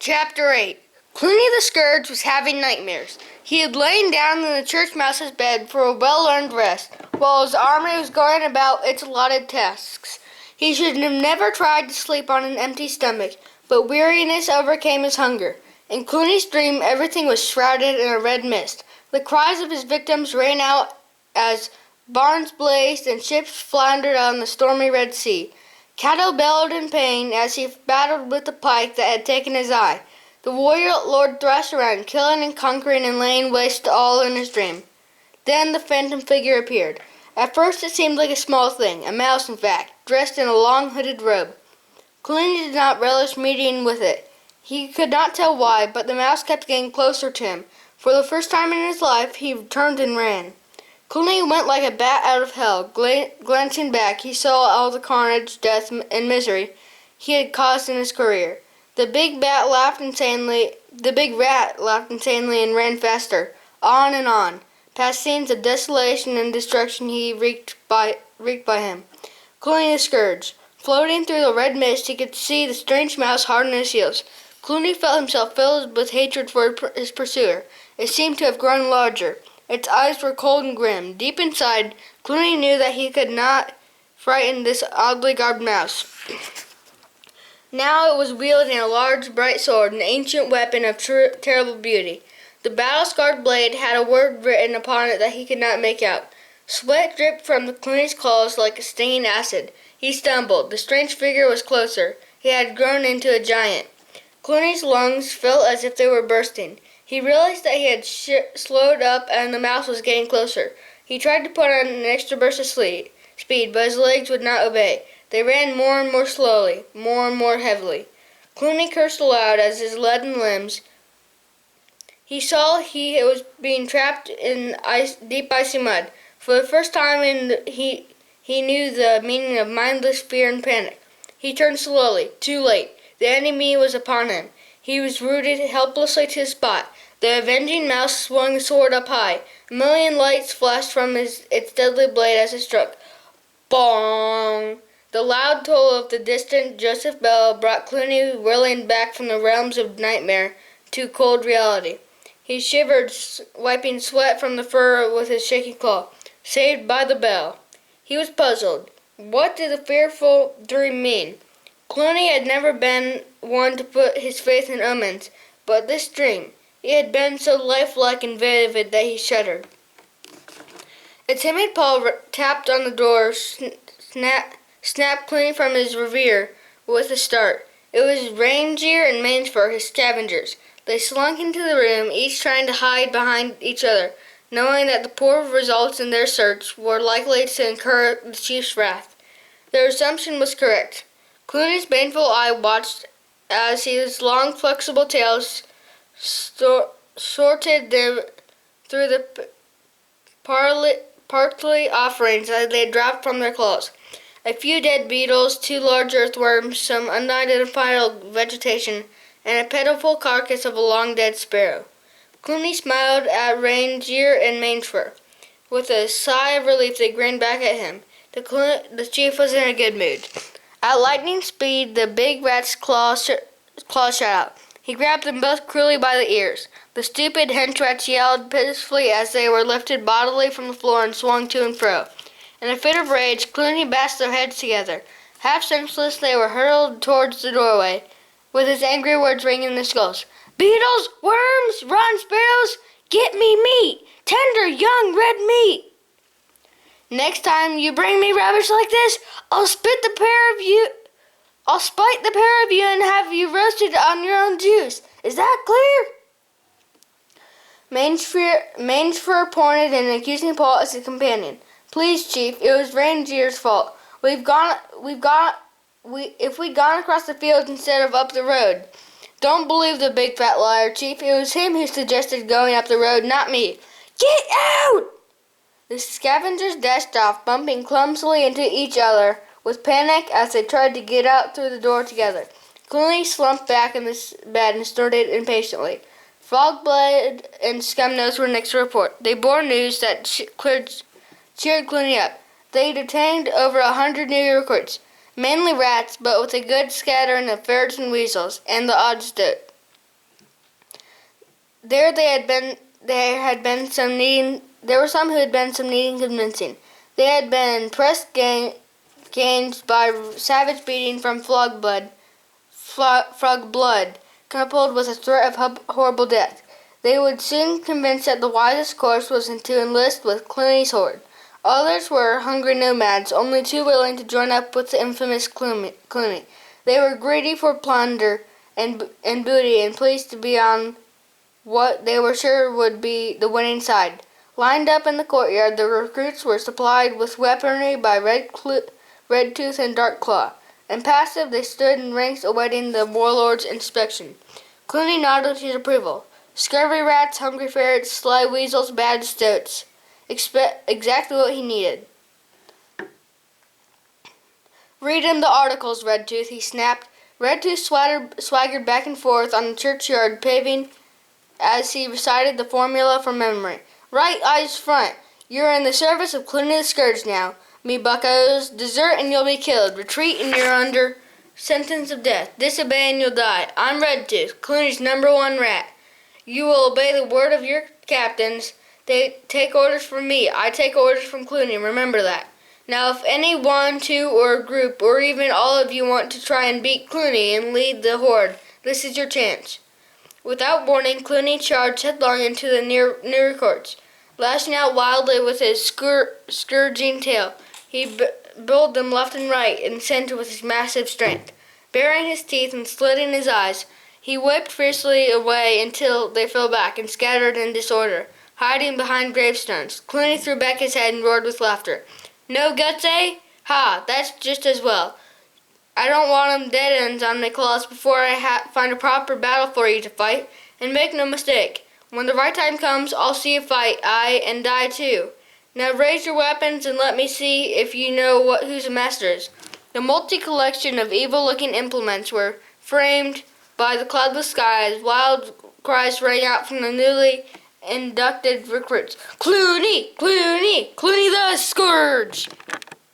Chapter 8. Clooney the Scourge was having nightmares. He had lain down in the church mouse's bed for a well-earned rest, while his army was going about its allotted tasks. He should have never tried to sleep on an empty stomach, but weariness overcame his hunger. In Clooney's dream, everything was shrouded in a red mist. The cries of his victims rang out as barns blazed and ships floundered on the stormy Red Sea. Cato bellowed in pain as he battled with the pike that had taken his eye. The warrior lord thrashed around, killing and conquering and laying waste all in his dream. Then the phantom figure appeared. At first it seemed like a small thing, a mouse in fact, dressed in a long hooded robe. Clooney did not relish meeting with it. He could not tell why, but the mouse kept getting closer to him. For the first time in his life, he turned and ran. Clooney went like a bat out of hell. Glancing back, he saw all the carnage, death, and misery he had caused in his career. The big rat laughed insanely and ran faster, on and on, past scenes of desolation and destruction he wreaked by him. Clooney the Scourge. Floating through the red mist, he could see the strange mouse hard on his heels. Clooney felt himself filled with hatred for his pursuer. It seemed to have grown larger. Its eyes were cold and grim. Deep inside, Clooney knew that he could not frighten this oddly garbed mouse. Now it was wielding a large, bright sword, an ancient weapon of terrible beauty. The battle-scarred blade had a word written upon it that he could not make out. Sweat dripped from Clooney's claws like a stinging acid. He stumbled. The strange figure was closer. He had grown into a giant. Clooney's lungs felt as if they were bursting. He realized that he had slowed up and the mouse was getting closer. He tried to put on an extra burst of speed, but his legs would not obey. They ran more and more slowly, more and more heavily. Clooney cursed aloud as his leaden limbs. He saw he was being trapped in deep icy mud. For the first time he knew the meaning of mindless fear and panic. He turned slowly. Too late. The enemy was upon him. He was rooted helplessly to his spot. The avenging mouse swung the sword up high. A million lights flashed from its deadly blade as it struck. Bong! The loud toll of the distant Joseph bell brought Clooney whirling back from the realms of nightmare to cold reality. He shivered, wiping sweat from the fur with his shaky claw. Saved by the bell. He was puzzled. What did the fearful dream mean? Clooney had never been one to put his faith in omens, but this dream, it had been so lifelike and vivid that he shuddered. A timid paw tapped on the door, snapped Clooney from his reverie with a start. It was Rangier and Mainspur, his scavengers. They slunk into the room, each trying to hide behind each other, knowing that the poor results in their search were likely to incur the chief's wrath. Their assumption was correct. Clooney's baneful eye watched as his long, flexible tails sorted through the partly offerings as they dropped from their claws. A few dead beetles, 2 large earthworms, some unidentified vegetation, and a pitiful carcass of a long-dead sparrow. Clooney smiled at Rangier and Mainspur. With a sigh of relief, they grinned back at him. The chief was in a good mood. At lightning speed, the big rat's claws shot out. He grabbed them both cruelly by the ears. The stupid hench rats yelled pitifully as they were lifted bodily from the floor and swung to and fro. In a fit of rage, Clooney bashed their heads together. Half senseless, they were hurled towards the doorway, with his angry words ringing in their skulls. Beetles, worms, rotten sparrows, get me meat, tender, young, red meat. Next time you bring me rubbish like this, I'll spite the pair of you and have you roasted on your own juice. Is that clear? Mainspur pointed an accusing paw at his companion. Please, Chief, it was Rangier's fault. If we'd gone across the fields instead of up the road. Don't believe the big fat liar, Chief. It was him who suggested going up the road, not me. Get out! The scavengers dashed off, bumping clumsily into each other with panic as they tried to get out through the door together. Clooney slumped back in his bed and snorted impatiently. Fogblood and Scumnose were next to report. They bore news that cheered Clooney up. They detained over 100 new recruits, mainly rats, but with a good scattering of ferrets and weasels, and the odd stoat. There were some who had been some needing convincing. They had been pressed gains by savage beating from frog blood, coupled with a threat of horrible death. They would soon convince that the wisest course was to enlist with Clooney's horde. Others were hungry nomads, only too willing to join up with the infamous Clooney. They were greedy for plunder and booty, and pleased to be on what they were sure would be the winning side. Lined up in the courtyard, the recruits were supplied with weaponry by Redtooth and Darkclaw. Impassive, they stood in ranks awaiting the warlord's inspection. Clooney nodded his approval. Scurvy rats, hungry ferrets, sly weasels, bad stoats. Exactly what he needed. Read him the articles, Redtooth, he snapped. Redtooth swaggered back and forth on the churchyard paving as he recited the formula from memory. Right eyes front. You're in the service of Clooney the Scourge now. Me buckos. Desert and you'll be killed. Retreat and you're under sentence of death. Disobey and you'll die. I'm Redtooth, Clooney's #1 rat. You will obey the word of your captains. They take orders from me. I take orders from Clooney. Remember that. Now if any one, two, or a group, or even all of you want to try and beat Clooney and lead the horde, this is your chance. Without warning, Clooney charged headlong into the near courts. Lashing out wildly with his scourging tail, he bowled them left and right and sent with his massive strength. Baring his teeth and slitting his eyes, he whipped fiercely away until they fell back and scattered in disorder, hiding behind gravestones. Clooney threw back his head and roared with laughter. No guts, eh? Ha, that's just as well. I don't want 'em dead ends on my claws before I find a proper battle for you to fight. And make no mistake, when the right time comes, I'll see you fight, aye, and die too. Now raise your weapons and let me see if you know who's the masters. The multi-collection of evil-looking implements were framed by the cloudless sky as wild cries rang out from the newly inducted recruits. Clooney! Clooney! Clooney the Scourge!